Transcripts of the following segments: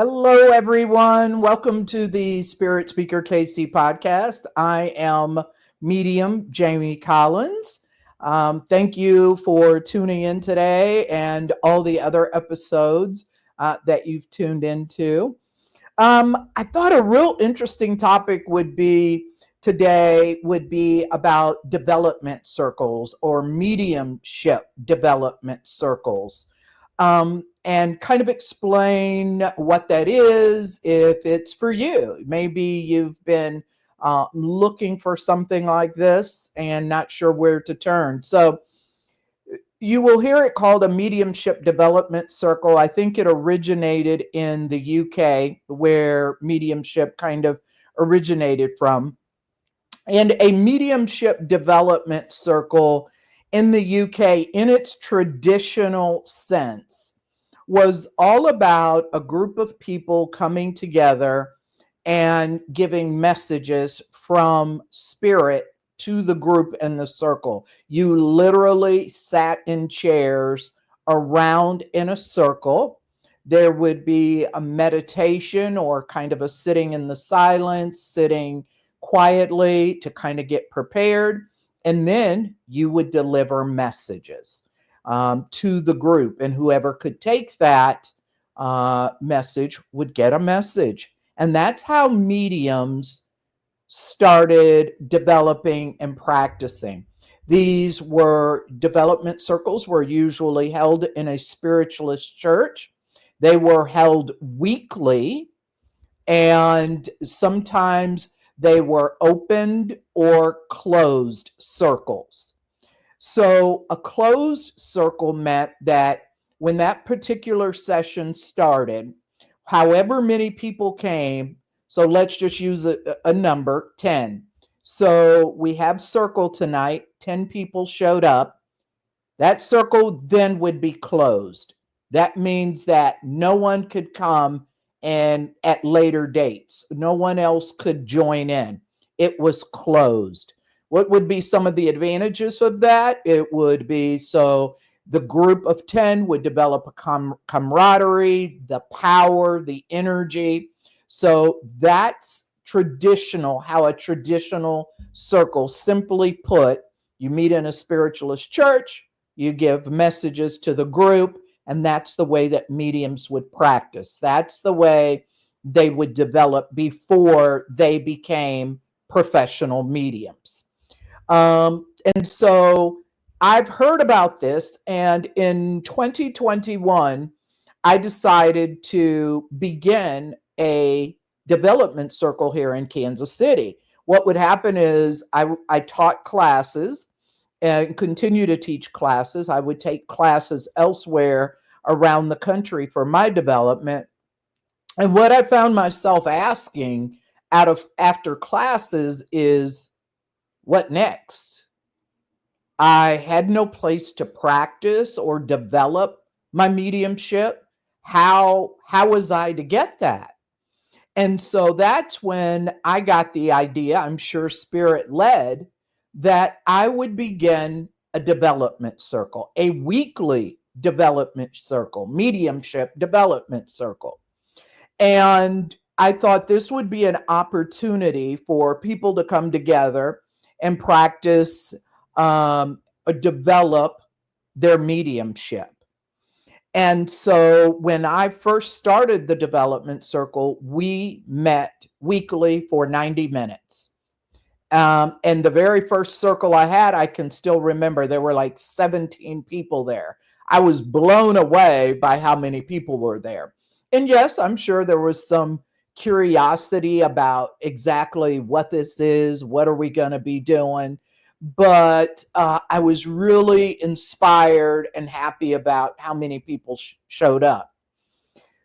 Hello, everyone. Welcome to the Spirit Speaker KC podcast. I am medium Jamie Collins. Thank you for tuning in today and all the other episodes that you've tuned into. I thought a real interesting topic would be about development circles or mediumship development circles, and kind of explain what that is if it's for you. Maybe you've been looking for something like this and not sure where to turn. So you will hear it called a mediumship development circle. I think it originated in the UK, where mediumship kind of originated from. And a mediumship development circle in the UK, in its traditional sense, was all about a group of people coming together and giving messages from spirit to the group in the circle. You literally sat in chairs around in a circle. There would be a meditation or kind of a sitting in the silence, sitting quietly to kind of get prepared. And then you would deliver messages to the group, and whoever could take that message would get a message. And that's how mediums started developing and practicing. These were development circles, were usually held in a spiritualist church. They were held weekly, and sometimes they were opened or closed circles. So a closed circle meant that when that particular session started, however many people came, so let's just use a number, 10. So we have circle tonight, 10 people showed up. That circle then would be closed. That means that no one could come and at later dates, no one else could join in. It was closed. What would be some of the advantages of that? It would be so the group of 10 would develop a camaraderie, the power, the energy. So that's traditional, how a traditional circle, simply put, you meet in a spiritualist church, you give messages to the group, and that's the way that mediums would practice. That's the way they would develop before they became professional mediums. And so I've heard about this, and in 2021, I decided to begin a development circle here in Kansas City. What would happen is I taught classes and continue to teach classes. I would take classes elsewhere around the country for my development. And what I found myself asking after classes is, what next? I had no place to practice or develop my mediumship. How was I to get that? And so that's when I got the idea, I'm sure spirit led, that I would begin a development circle, a weekly development circle, mediumship development circle. And I thought this would be an opportunity for people to come together and practice, develop their mediumship. And so when I first started the development circle, we met weekly for 90 minutes. And the very first circle I had, I can still remember there were like 17 people there. I was blown away by how many people were there. And yes, I'm sure there was some curiosity about exactly what this is, what are we going to be doing? But I was really inspired and happy about how many people showed up.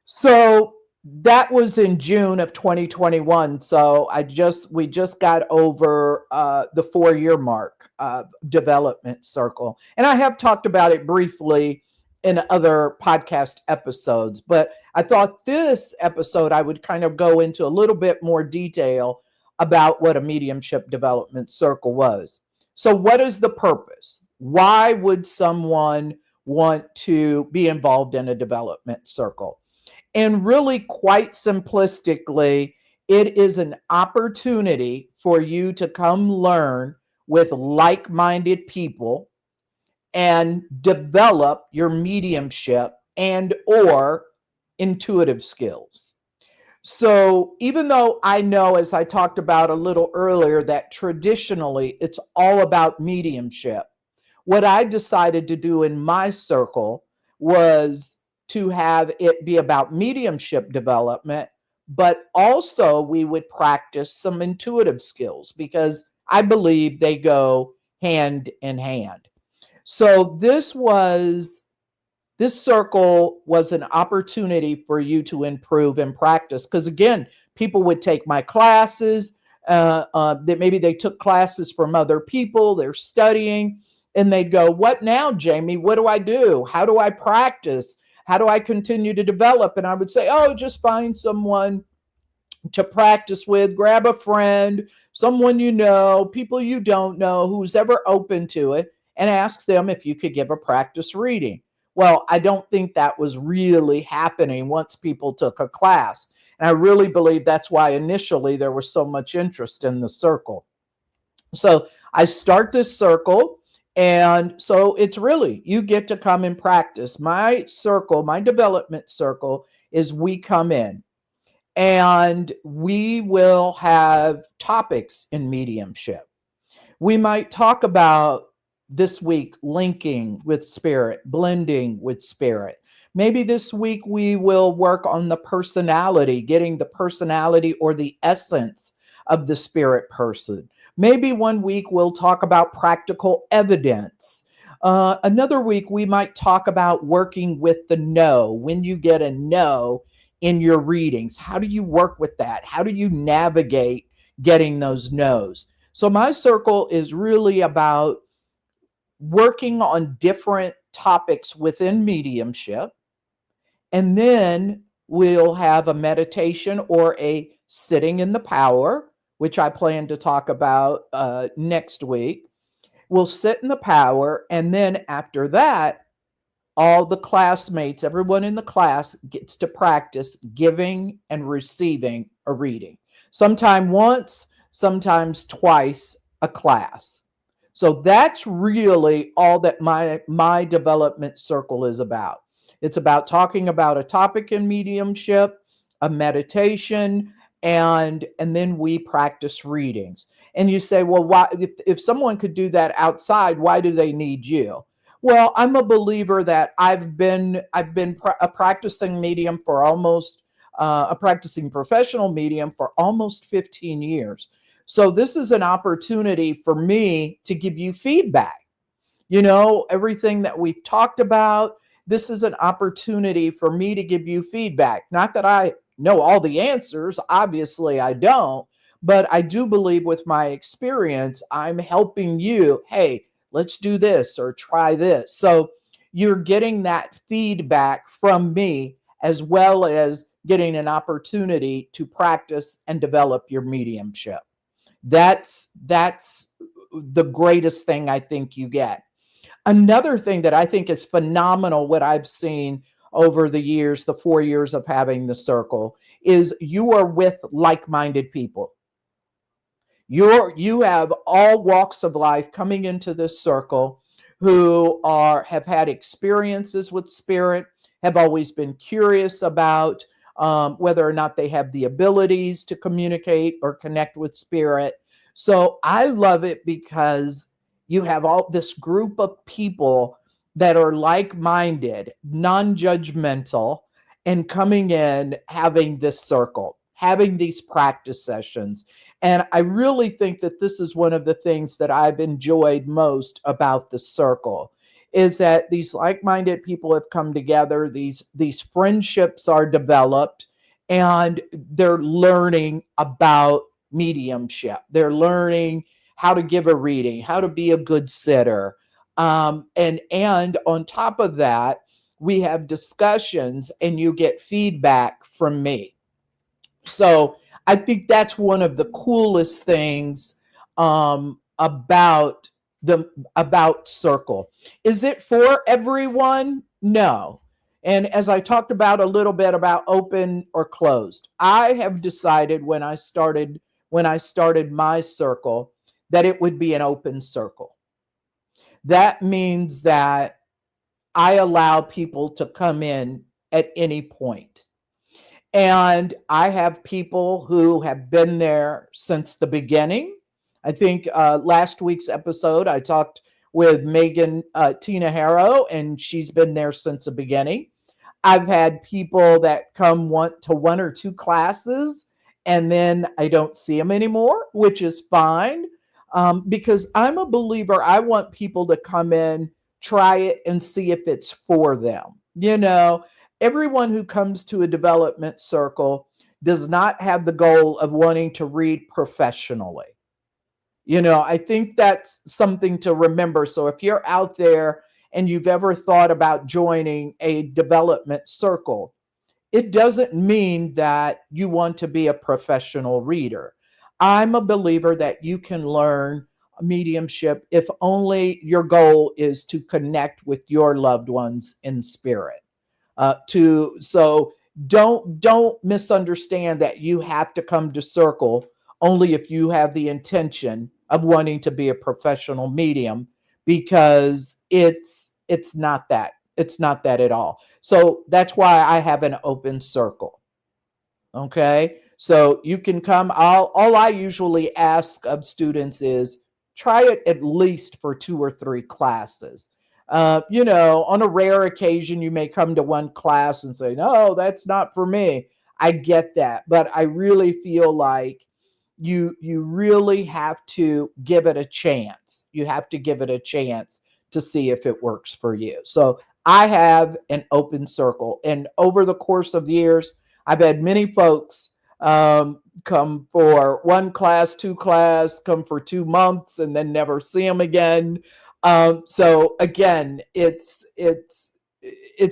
So that was in June of 2021. So we just got over the 4-year mark of development circle. And I have talked about it briefly in other podcast episodes, but I thought this episode I would kind of go into a little bit more detail about what a mediumship development circle was. So what is the purpose? Why would someone want to be involved in a development circle? And really, quite simplistically, it is an opportunity for you to come learn with like-minded people and develop your mediumship and or intuitive skills. So even though I know, as I talked about a little earlier, that traditionally it's all about mediumship, what I decided to do in my circle was to have it be about mediumship development, but also we would practice some intuitive skills because I believe they go hand in hand. So this circle was an opportunity for you to improve and practice. Because again, people would take my classes, that maybe they took classes from other people, they're studying, and they'd go, "What now, Jamie? What do I do? How do I practice? How do I continue to develop?" And I would say, "Oh, just find someone to practice with, grab a friend, someone you know, people you don't know, who's ever open to it, and ask them if you could give a practice reading." Well, I don't think that was really happening once people took a class. And I really believe that's why initially there was so much interest in the circle. So I start this circle. And so it's really, you get to come and practice. My circle, my development circle, is we come in and we will have topics in mediumship. We might talk about this week linking with spirit, blending with spirit. Maybe this week we will work on the personality, getting the personality or the essence of the spirit person. Maybe one week we'll talk about practical evidence. Another week we might talk about working with the no. When you get a no in your readings, how do you work with that? How do you navigate getting those no's? So my circle is really about working on different topics within mediumship. And then we'll have a meditation or a sitting in the power, which I plan to talk about next week. We'll sit in the power. And then after that, all the classmates, everyone in the class gets to practice giving and receiving a reading. Sometime once, sometimes twice a class. So that's really all that my development circle is about. It's about talking about a topic in mediumship, a meditation, and then we practice readings. And you say, well, why if someone could do that outside, why do they need you? Well, I'm a believer that I've been a practicing medium for almost a practicing professional medium for almost 15 years. So this is an opportunity for me to give you feedback. You know, everything that we've talked about, this is an opportunity for me to give you feedback. Not that I know all the answers, obviously I don't, but I do believe with my experience, I'm helping you, hey, let's do this or try this. So you're getting that feedback from me as well as getting an opportunity to practice and develop your mediumship. That's the greatest thing I think you get. Another thing that I think is phenomenal, what I've seen over the years, the 4 years of having the circle, is you are with like-minded people. You have all walks of life coming into this circle who have had experiences with spirit, have always been curious about whether or not they have the abilities to communicate or connect with spirit. So I love it because you have all this group of people that are like-minded, non-judgmental, and coming in, having this circle, having these practice sessions. And I really think that this is one of the things that I've enjoyed most about the circle, is that these like-minded people have come together, these friendships are developed, and they're learning about mediumship. They're learning how to give a reading, how to be a good sitter. And on top of that, we have discussions and you get feedback from me. So I think that's one of the coolest things about the about circle. Is it for everyone? No. And as I talked about a little bit about open or closed, I have decided when I started my circle that it would be an open circle. That means that I allow people to come in at any point. And I have people who have been there since the beginning. I think last week's episode, I talked with Megan Tina Harrow, and she's been there since the beginning. I've had people that come to one or two classes and then I don't see them anymore, which is fine, because I'm a believer. I want people to come in, try it, and see if it's for them. Everyone who comes to a development circle does not have the goal of wanting to read professionally. I think that's something to remember. So if you're out there and you've ever thought about joining a development circle, it doesn't mean that you want to be a professional reader. I'm a believer that you can learn mediumship if only your goal is to connect with your loved ones in spirit. So don't misunderstand that you have to come to circle only if you have the intention of wanting to be a professional medium, because it's not that. It's not that at all. So that's why I have an open circle. Okay. So you can come. All I usually ask of students is try it at least for 2 or 3 classes. On a rare occasion, you may come to one class and say, no, that's not for me. I get that. But I really feel like you really have to give it a chance. You have to give it a chance to see if it works for you. So I have an open circle. And over the course of the years, I've had many folks come for one class, 2 class, come for 2 months, and then never see them again. So again, it's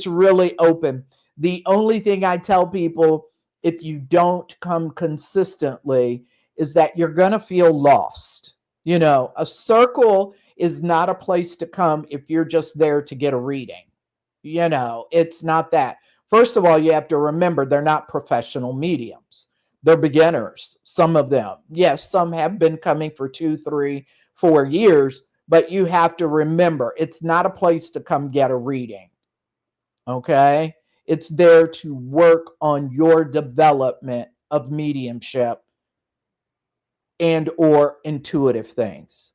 really open. The only thing I tell people, if you don't come consistently, is that you're going to feel lost. A circle is not a place to come if you're just there to get a reading. It's not that. First of all, you have to remember they're not professional mediums. They're beginners, some of them. Yes, some have been coming for 2, 3, 4 years, but you have to remember it's not a place to come get a reading. Okay? It's there to work on your development of mediumship and or intuitive things.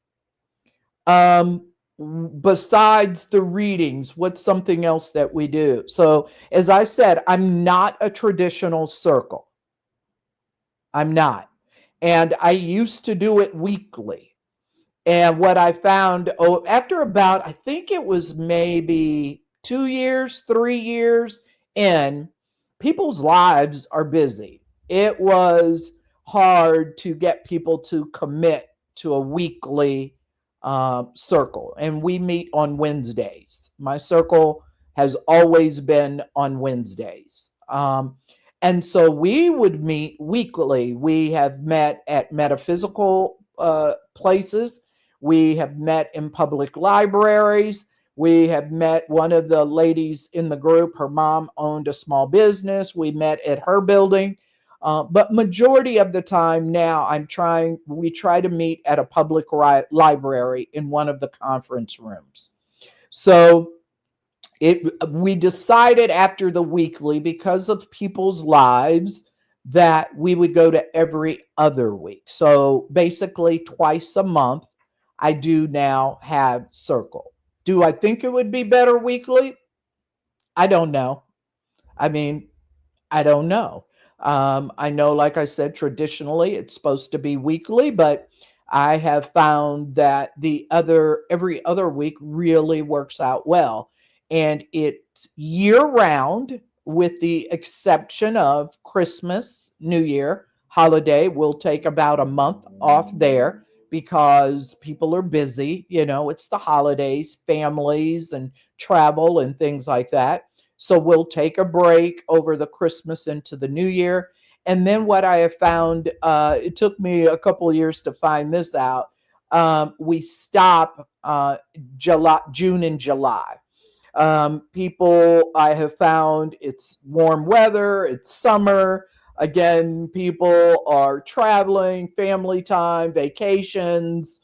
Besides the readings, what's something else that we do? So as I said, I'm not a traditional circle. I'm not. And I used to do it weekly. And what I found, after about, I think it was maybe 2 years, 3 years in, people's lives are busy. It was hard to get people to commit to a weekly circle. And we meet on Wednesdays. My circle has always been on Wednesdays. And so we would meet weekly. We have met at metaphysical places. We have met in public libraries. We have met one of the ladies in the group. Her mom owned a small business. We met at her building. But majority of the time now, we try to meet at a public library in one of the conference rooms. So we decided after the weekly, because of people's lives, that we would go to every other week. So basically twice a month, I do now have circle. Do I think it would be better weekly? I don't know. I mean, I don't know. I know, like I said, traditionally it's supposed to be weekly, but I have found that every other week really works out well. And it's year round, with the exception of Christmas, New Year, holiday. We'll take about a month off there because people are busy. It's the holidays, families, and travel and things like that. So we'll take a break over the Christmas into the New Year. And then what I have found, it took me a couple of years to find this out. We stop June and July. People, I have found it's warm weather, it's summer. Again, people are traveling, family time, vacations,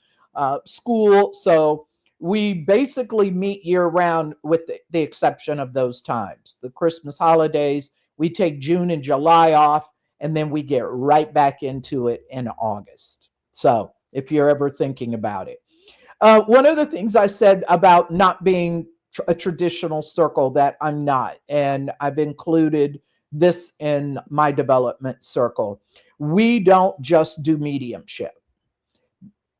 school. So we basically meet year round with the exception of those times. The Christmas holidays, we take June and July off, and then we get right back into it in August. So if you're ever thinking about it. One of the things I said about not being a traditional circle that I'm not, and I've included this in my development circle. We don't just do mediumship.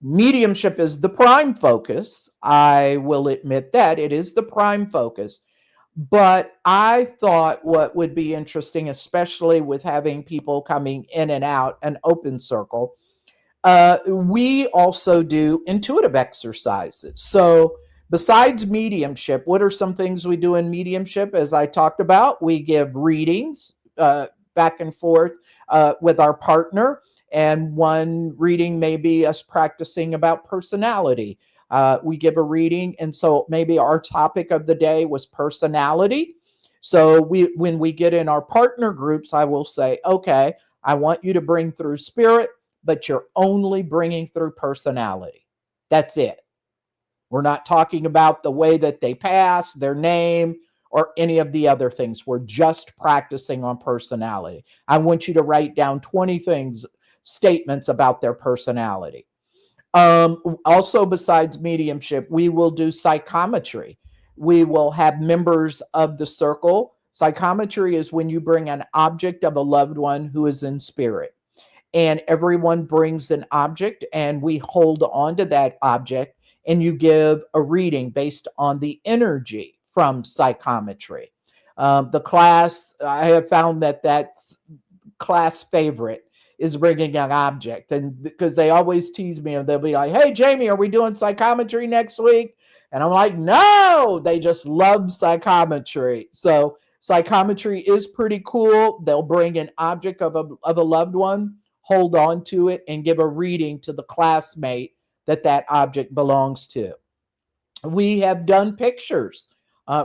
Mediumship is the prime focus. I will admit that it is the prime focus. But I thought what would be interesting, especially with having people coming in and out, an open circle, we also do intuitive exercises. So, besides mediumship, what are some things we do in mediumship? As I talked about, we give readings back and forth with our partner. And one reading may be us practicing about personality. We give a reading, and so maybe our topic of the day was personality. So when we get in our partner groups, I will say, okay, I want you to bring through spirit, but you're only bringing through personality. That's it. We're not talking about the way that they pass, their name, or any of the other things. We're just practicing on personality. I want you to write down 20 things, statements about their personality. Also, besides mediumship, we will do psychometry. We will have members of the circle. Psychometry is when you bring an object of a loved one who is in spirit, and everyone brings an object, and we hold on to that object, and you give a reading based on the energy from psychometry. The class, I have found that that's class favorite, is bringing an object, and because they always tease me, and they'll be like, hey Jamie, are we doing psychometry next week? And I'm like, no, they just love psychometry. So psychometry is pretty cool. They'll bring an object of a loved one, hold on to it, and give a reading to the classmate that object belongs to. We have done pictures.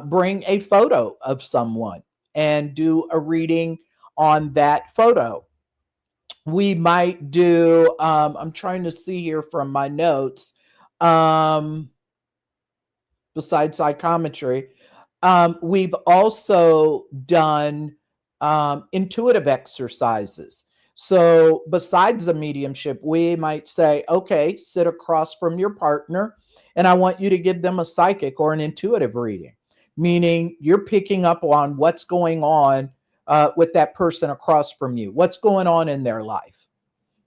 Bring a photo of someone and do a reading on that photo. We might do, I'm trying to see here from my notes, um, besides psychometry, we've also done intuitive exercises. So, besides the mediumship, we might say, okay, sit across from your partner, and I want you to give them a psychic or an intuitive reading, meaning you're picking up on what's going on with that person across from you, what's going on in their life.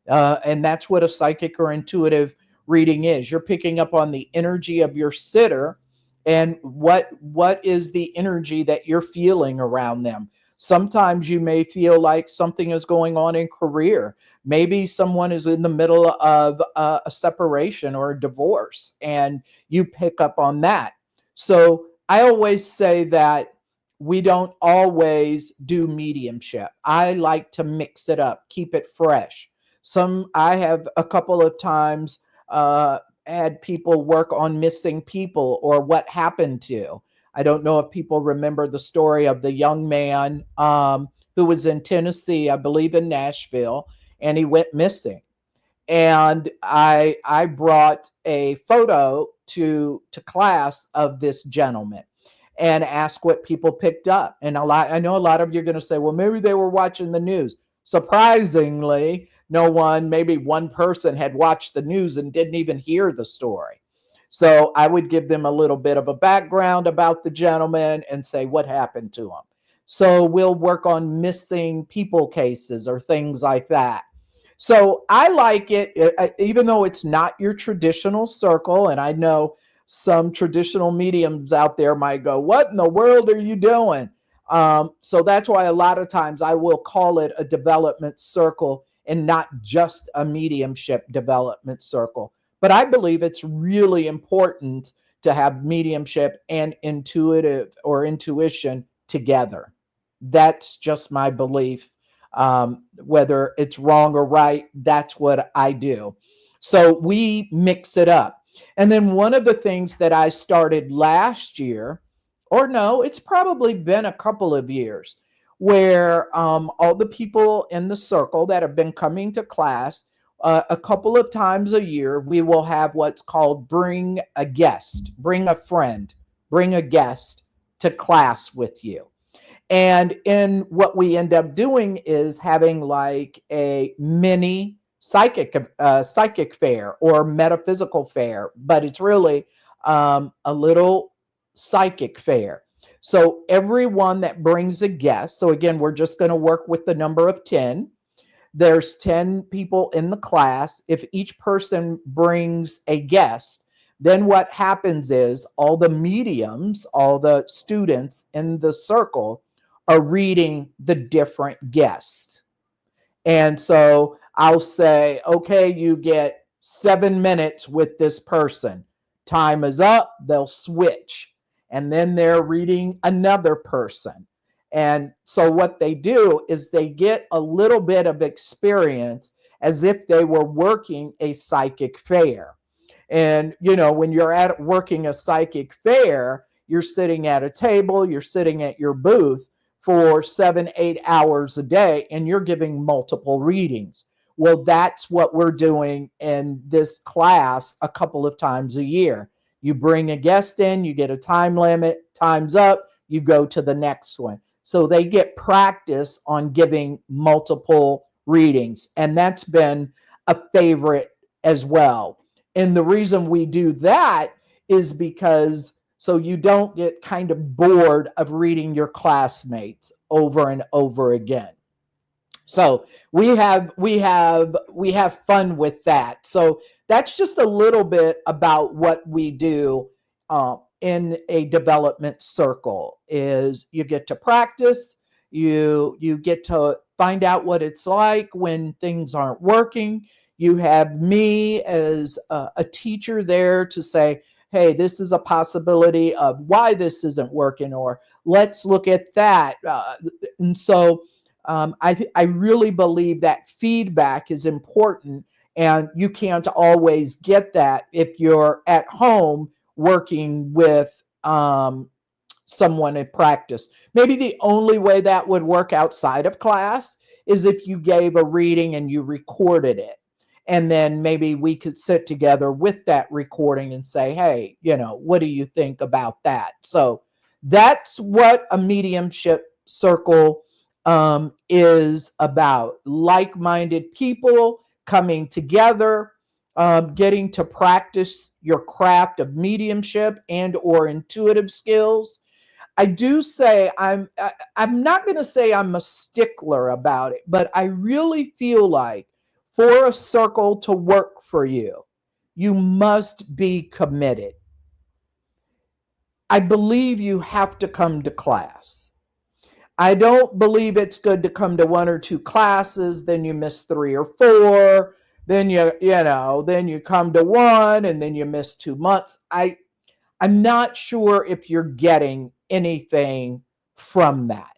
And that's what a psychic or intuitive reading is. You're picking up on the energy of your sitter, and what is the energy that you're feeling around them. Sometimes you may feel like something is going on in career. Maybe someone is in the middle of a separation or a divorce, and you pick up on that. So I always say that we don't always do mediumship. I like to mix it up, keep it fresh. I have a couple of times had people work on missing people or what happened to. I don't know if people remember the story of the young man who was in Tennessee, I believe in Nashville, and he went missing. And I brought a photo to class of this gentleman and asked what people picked up. And I know a lot of you are going to say, well, maybe they were watching the news. Surprisingly, no one, maybe one person had watched the news and didn't even hear the story. So I would give them a little bit of a background about the gentleman and say what happened to him. So we'll work on missing people cases or things like that. So I like it, even though it's not your traditional circle. And I know some traditional mediums out there might go, what in the world are you doing? So that's why a lot of times I will call it a development circle and not just a mediumship development circle. But I believe it's really important to have mediumship and intuitive or intuition together. That's just my belief. Whether it's wrong or right, that's what I do. So we mix it up. And then one of the things that I started last year, or no, it's probably been a couple of years where all the people in the circle that have been coming to class a couple of times a year, we will have what's called bring a guest, bring a friend, bring a guest to class with you. And in what we end up doing is having like a mini psychic fair or metaphysical fair, but it's really a little psychic fair. So everyone that brings a guest, so again, we're just going to work with the number of 10. There's 10 people in the class. If each person brings a guest, then what happens is all the mediums, all the students in the circle are reading the different guests. And so I'll say, okay, you get 7 minutes with this person. Time is up, they'll switch. And then they're reading another person. And so what they do is they get a little bit of experience as if they were working a psychic fair. And, you know, when you're at working a psychic fair, you're sitting at a table, you're sitting at your booth for 7, 8 hours a day, and you're giving multiple readings. Well, that's what we're doing in this class a couple of times a year. You bring a guest in, you get a time limit, time's up, you go to the next one. So they get practice on giving multiple readings. And that's been a favorite as well. And the reason we do that is because so you don't get kind of bored of reading your classmates over and over again. So we have fun with that. So that's just a little bit about what we do in a development circle. Is you get to practice, you get to find out what it's like when things aren't working. You have me as a teacher there to say, hey, this is a possibility of why this isn't working, or let's look at that. And so I really believe that feedback is important, and you can't always get that if you're at home working with someone in practice. Maybe the only way that would work outside of class is if you gave a reading and you recorded it. And then maybe we could sit together with that recording and say, hey, you know, what do you think about that? So that's what a mediumship circle is about. Like-minded people coming together, getting to practice your craft of mediumship and or intuitive skills. I do say I'm not going to say I'm a stickler about it, but I really feel like for a circle to work for you, you must be committed. I believe you have to come to class. I don't believe it's good to come to 1 or 2 classes, then you miss 3 or 4, then then you come to one and then you miss 2 months. I'm not sure if you're getting anything from that.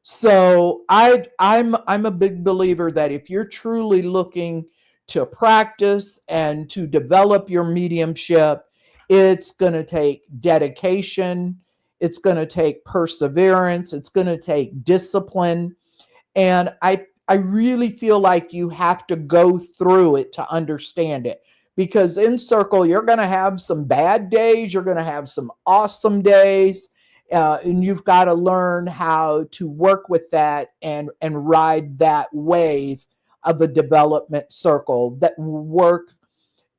So I'm a big believer that if you're truly looking to practice and to develop your mediumship, it's going to take dedication, it's going to take perseverance, it's going to take discipline. And I really feel like you have to go through it to understand it. Because in circle, you're going to have some bad days, you're going to have some awesome days, and you've got to learn how to work with that and ride that wave of a development circle, that work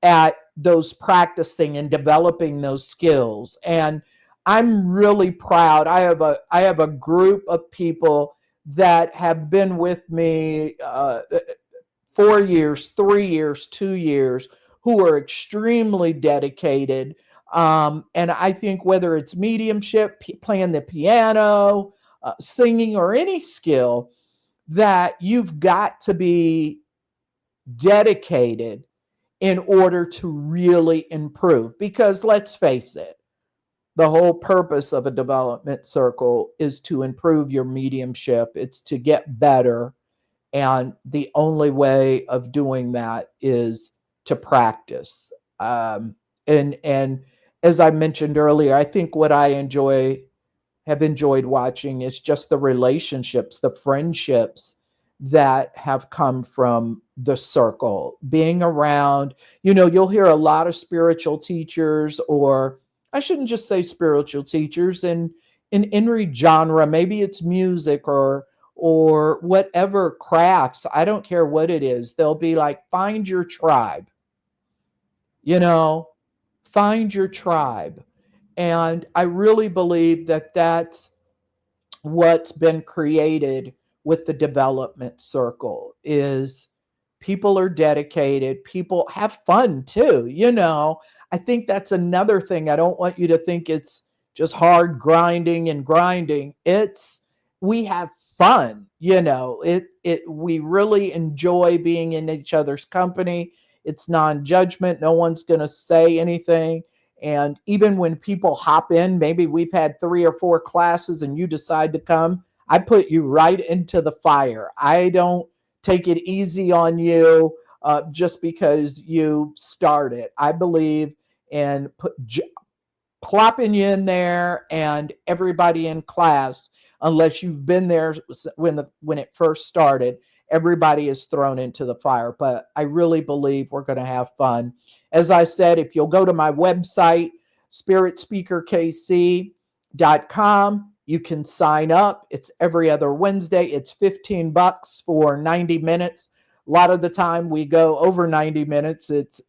at those practicing and developing those skills. And I'm really proud. I have a group of people that have been with me 4 years, 3 years, 2 years, who are extremely dedicated. And I think whether it's mediumship, playing the piano, singing, or any skill, that you've got to be dedicated in order to really improve. Because let's face it, the whole purpose of a development circle is to improve your mediumship. It's to get better. And the only way of doing that is to practice. And as I mentioned earlier, I think what I enjoy have enjoyed watching is just the relationships, the friendships that have come from the circle, being around. You'll hear a lot of spiritual teachers, or I shouldn't just say spiritual teachers, in any genre, maybe it's music or whatever crafts, I don't care what it is. They'll be like, find your tribe, you know, find your tribe. And I really believe that that's what's been created with the development circle is people are dedicated, people have fun too. I think that's another thing. I don't want you to think it's just hard grinding and grinding. It's we have fun. It we really enjoy being in each other's company. It's non-judgment. No one's going to say anything. And even when people hop in, maybe we've had 3 or 4 classes and you decide to come, I put you right into the fire. I don't take it easy on you just because you started. I believe in plopping you in there and everybody in class, unless you've been there when it first started, everybody is thrown into the fire. But I really believe we're going to have fun. As I said, if you'll go to my website, spiritspeakerkc.com, you can sign up. It's every other Wednesday. It's $15 for 90 minutes. A lot of the time we go over 90 minutes. It's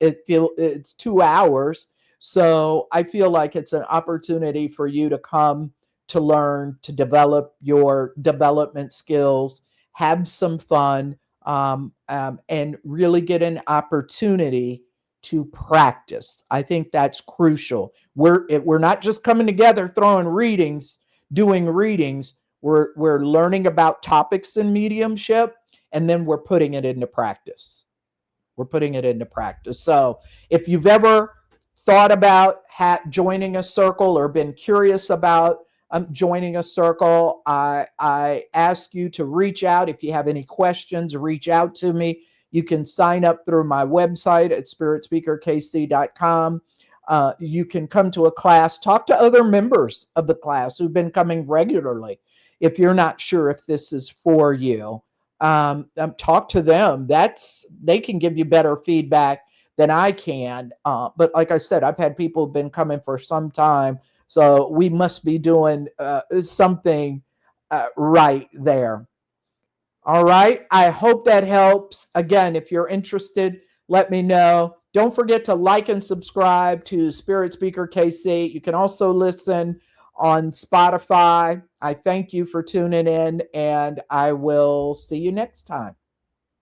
2 hours. So I feel like it's an opportunity for you to come to learn, to develop your development skills, have some fun, and really get an opportunity to practice. I think that's crucial. We're not just coming together throwing readings, doing readings. We're learning about topics in mediumship, and then we're putting it into practice. We're putting it into practice. So if you've ever thought about joining a circle or been curious about joining a circle, I ask you to reach out. If you have any questions, reach out to me. You can sign up through my website at spiritspeakerkc.com. You can come to a class, talk to other members of the class who've been coming regularly. If you're not sure if this is for you, talk to them. They can give you better feedback than I can. But like I said, I've had people who've been coming for some time, so we must be doing something right there. All right. I hope that helps. Again, if you're interested, let me know. Don't forget to like and subscribe to Spirit Speaker KC. You can also listen on Spotify. I thank you for tuning in, and I will see you next time.